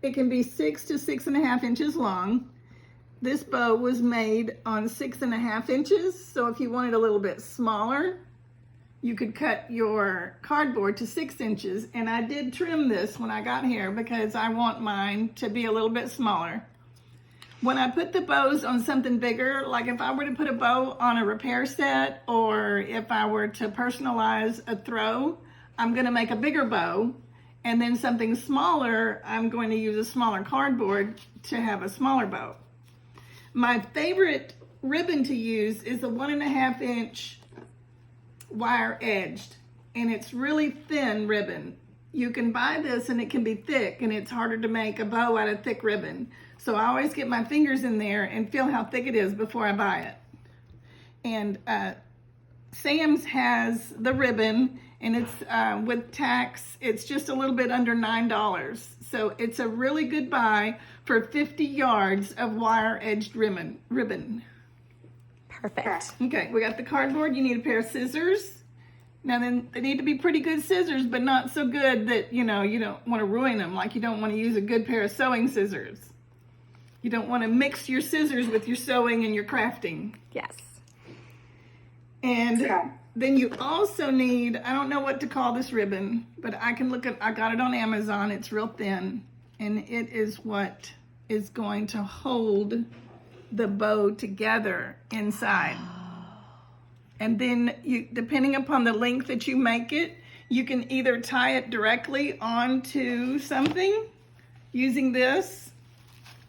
it can be 6 to 6.5 inches long. This bow was made on 6.5 inches. So if you wanted a little bit smaller, you could cut your cardboard to 6 inches. And I did trim this when I got here because I want mine to be a little bit smaller. When I put the bows on something bigger, like if I were to put a bow on a repair set, or if I were to personalize a throw, I'm going to make a bigger bow. And then something smaller, I'm going to use a smaller cardboard to have a smaller bow. My favorite ribbon to use is the 1.5 inch wire edged, and it's really thin ribbon. You can buy this and it can be thick, and it's harder to make a bow out of thick ribbon. So I always get my fingers in there and feel how thick it is before I buy it. And Sam's has the ribbon, and it's with tax, it's just a little bit under $9. So it's a really good buy for 50 yards of wire edged ribbon. Perfect. Okay, we got the cardboard. You need a pair of scissors. Now then, they need to be pretty good scissors, but not so good that, you don't want to ruin them. Like, you don't want to use a good pair of sewing scissors. You don't want to mix your scissors with your sewing and your crafting. Yes. And then you also need, I don't know what to call this ribbon, but I got it on Amazon. It's real thin, and it is what is going to hold the bow together inside. And then depending upon the length that you make it, you can either tie it directly onto something using this,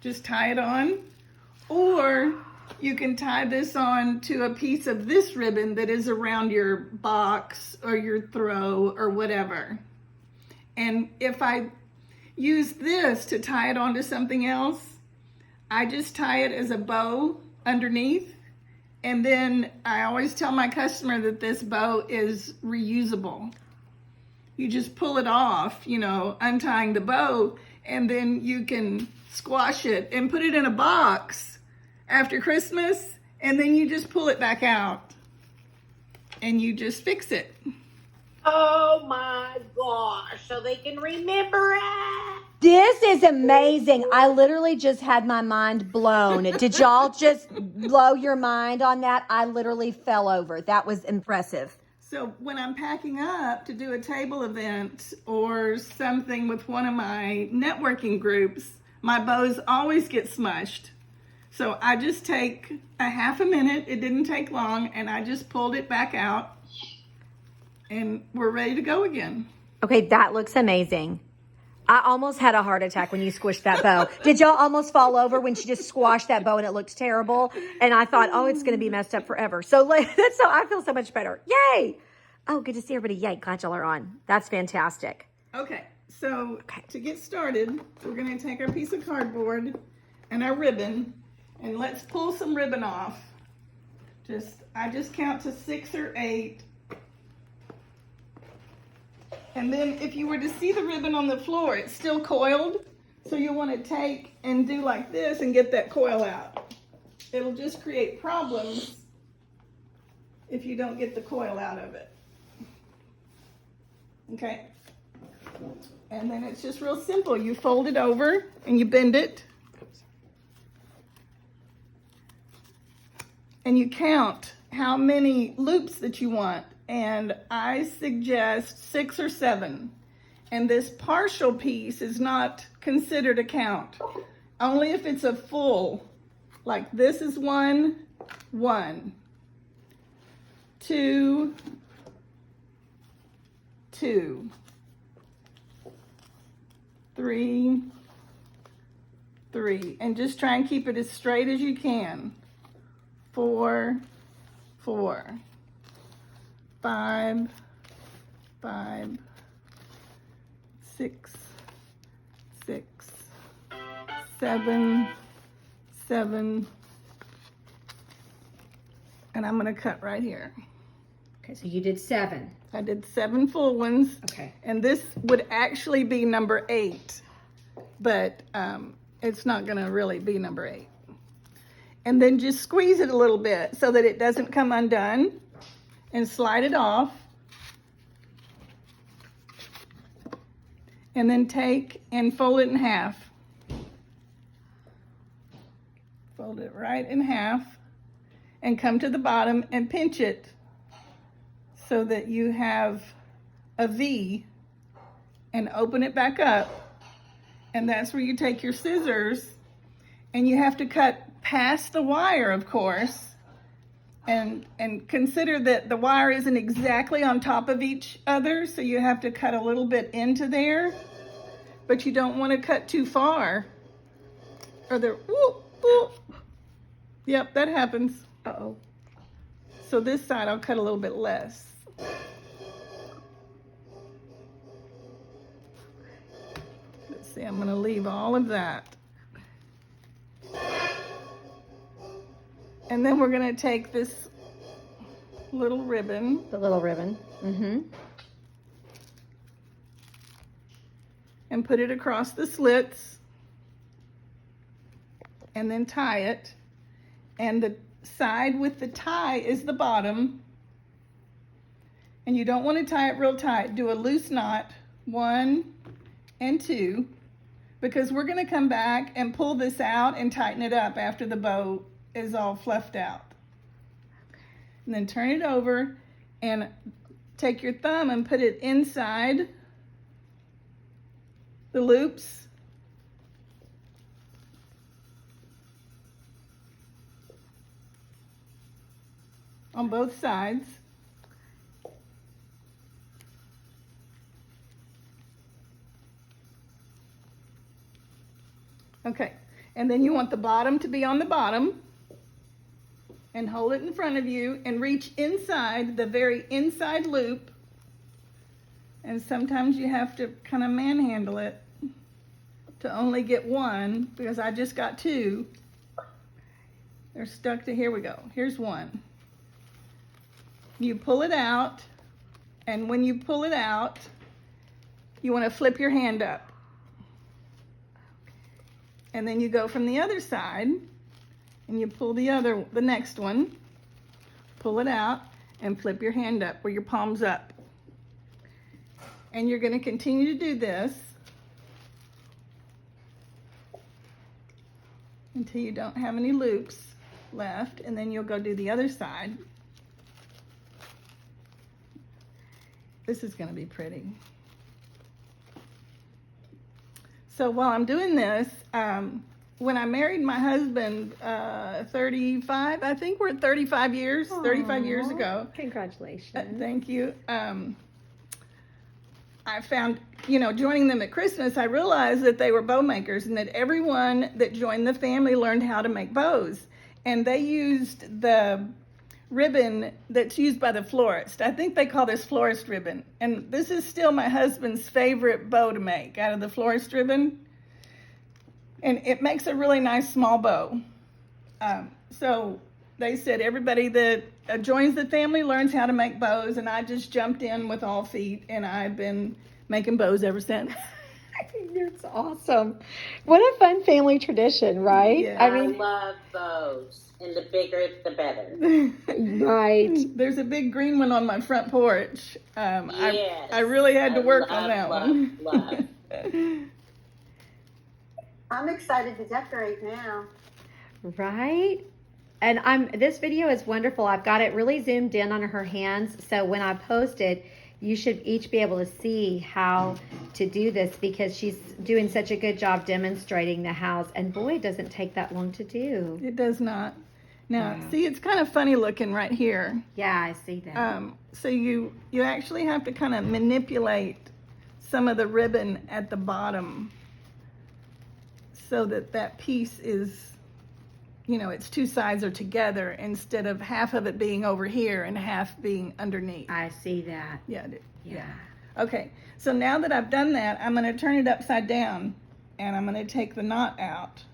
just tie it on, or you can tie this on to a piece of this ribbon that is around your box or your throw or whatever. And if I use this to tie it onto something else, I just tie it as a bow underneath. And then I always tell my customer that this bow is reusable. You just pull it off, untying the bow, and then you can squash it and put it in a box after Christmas, and then you just pull it back out and you just fix it. Oh my gosh, so they can remember it. This is amazing. I literally just had my mind blown. Did y'all just blow your mind on that? I literally fell over. That was impressive. So when I'm packing up to do a table event or something with one of my networking groups, my bows always get smushed. So I just take a half a minute, it didn't take long, and I just pulled it back out, and we're ready to go again. Okay, that looks amazing. I almost had a heart attack when you squished that bow. Did y'all almost fall over when she just squashed that bow and it looked terrible? And I thought, oh, it's going to be messed up forever. So I feel so much better. Yay! Oh, good to see everybody. Yay, glad y'all are on. That's fantastic. Okay, so to get started, we're going to take our piece of cardboard and our ribbon, and let's pull some ribbon off. I just count to 6 or 8. And then if you were to see the ribbon on the floor, it's still coiled. So you'll want to take and do like this and get that coil out. It'll just create problems if you don't get the coil out of it. Okay? And then it's just real simple. You fold it over and you bend it. And you count how many loops that you want. And I suggest 6 or 7. And this partial piece is not considered a count. Only if it's a full, like this is 1, 2, 2, 3, 3. And just try and keep it as straight as you can. 4, 4. 5, 5, 6, 6, 7, 7, and I'm going to cut right here. Okay, so you did 7. I did 7 full ones. Okay. And this would actually be number 8, but it's not going to really be number 8. And then just squeeze it a little bit so that it doesn't come undone. And slide it off, and then take and fold it in half. fold it right in half and come to the bottom and pinch it so that you have a V, and open it back up. And that's where you take your scissors, and you have to cut past the wire, of course, and consider that the wire isn't exactly on top of each other, so you have to cut a little bit into there, but you don't want to cut too far, or they're, whoop, whoop. Yep, that happens. Uh-oh. So this side I'll cut a little bit less. Let's see, I'm going to leave all of that. And then we're going to take this little ribbon. The little ribbon. And put it across the slits. And then tie it. And the side with the tie is the bottom. And you don't want to tie it real tight. Do a loose knot, 1 and 2, because we're going to come back and pull this out and tighten it up after the bow is all fluffed out. And then turn it over and take your thumb and put it inside the loops. On both sides. Okay, and then you want the bottom to be on the bottom, and hold it in front of you and reach inside the very inside loop, and sometimes you have to kind of manhandle it to only get one, because I just got 2. They're stuck to, here we go, here's 1. You pull it out, and when you pull it out, you want to flip your hand up. And then you go from the other side, and you pull the next one, pull it out, and flip your hand up where your palm's up. And you're going to continue to do this until you don't have any loops left, and then you'll go do the other side. This is going to be pretty. So while I'm doing this, when I married my husband 35, I think we're at 35 years, 35 years ago. Congratulations. Thank you. I found, joining them at Christmas, I realized that they were bow makers and that everyone that joined the family learned how to make bows. And they used the ribbon that's used by the florist. I think they call this florist ribbon. And this is still my husband's favorite bow to make out of the florist ribbon. And it makes a really nice small bow. So they said everybody that joins the family learns how to make bows, and I just jumped in with all feet, and I've been making bows ever since. It's awesome. What a fun family tradition, right? Yeah. I love bows. And the bigger, the better. Right. There's a big green one on my front porch. Yes. I really had to work on that love, one. Love. I'm excited to decorate now. Right? And this video is wonderful. I've got it really zoomed in on her hands. So when I post it, you should each be able to see how to do this, because she's doing such a good job demonstrating the house. And boy, it doesn't take that long to do. It does not. Now, see, it's kind of funny looking right here. Yeah, I see that. So you actually have to kind of manipulate some of the ribbon at the bottom so that piece is, its 2 sides are together instead of half of it being over here and half being underneath. I see that. Yeah. Okay, so now that I've done that, I'm going to turn it upside down, and I'm going to take the knot out,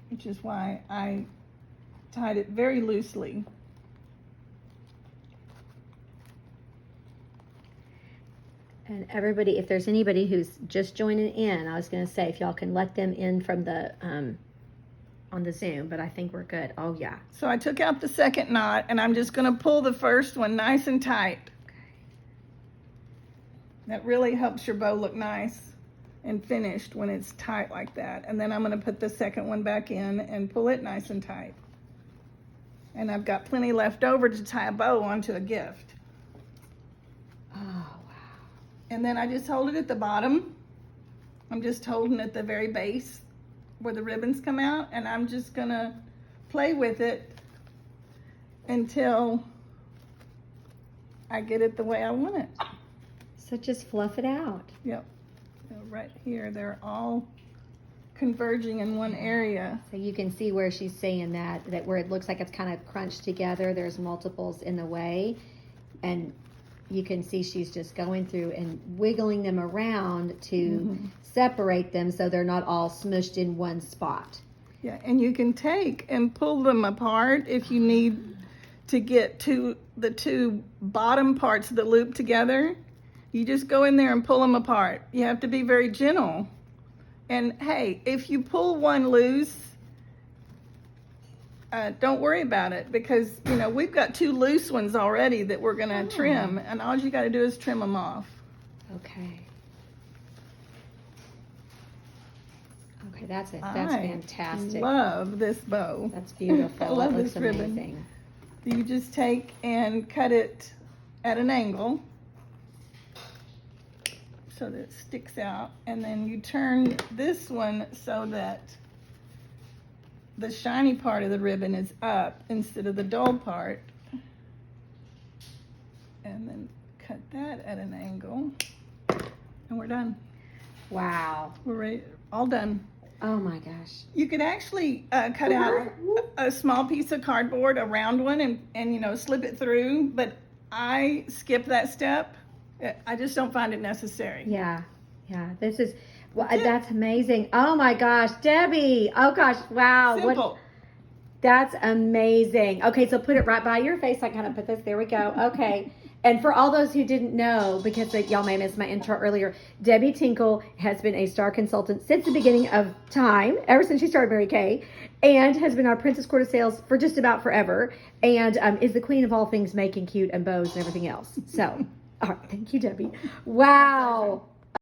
which is why I tied it very loosely. And everybody, if there's anybody who's just joining in, I was going to say, if y'all can let them in from the on the Zoom, but I think we're good. Oh, yeah. So I took out the second knot, and I'm just going to pull the first one nice and tight. That really helps your bow look nice and finished when it's tight like that. And then I'm going to put the second one back in and pull it nice and tight. And I've got plenty left over to tie a bow onto a gift. Oh, wow. And then I just hold it at the bottom. I'm just holding at the very base where the ribbons come out, and I'm just going to play with it until I get it the way I want it. So just fluff it out. Yep. So right here, they're all converging in one area. So you can see where she's saying that where it looks like it's kind of crunched together, there's multiples in the way. And you can see she's just going through and wiggling them around to separate them so they're not all smushed in one spot. Yeah, and you can take and pull them apart if you need to get to the two bottom parts of the loop together. You just go in there and pull them apart. You have to be very gentle. And hey, if you pull one loose, don't worry about it, because you know we've got two loose ones already that we're gonna trim, and all you got to do is trim them off. Okay. Okay, that's fantastic. Love this bow. That's beautiful. I love That looks this ribbon. amazing. You just take and cut it at an angle so that it sticks out, and then you turn this one so that the shiny part of the ribbon is up instead of the dull part, and then cut that at an angle, and we're done. Wow. We're ready, all done. Oh my gosh. You could actually cut out a small piece of cardboard, a round one, and you know, slip it through, but I skip that step. I just don't find it necessary. Yeah. This is, well, that's amazing. Oh my gosh, Debbie. Oh gosh, wow. Simple. That's amazing. Okay, so put it right by your face. I kind of put this, there we go. Okay. And for all those who didn't know, because y'all may have missed my intro earlier, Debi Tinkle has been a star consultant since the beginning of time, ever since she started Mary Kay, and has been our Princess Court of Sales for just about forever, and is the queen of all things making cute and bows and everything else. So, all right, thank you, Debbie. Wow.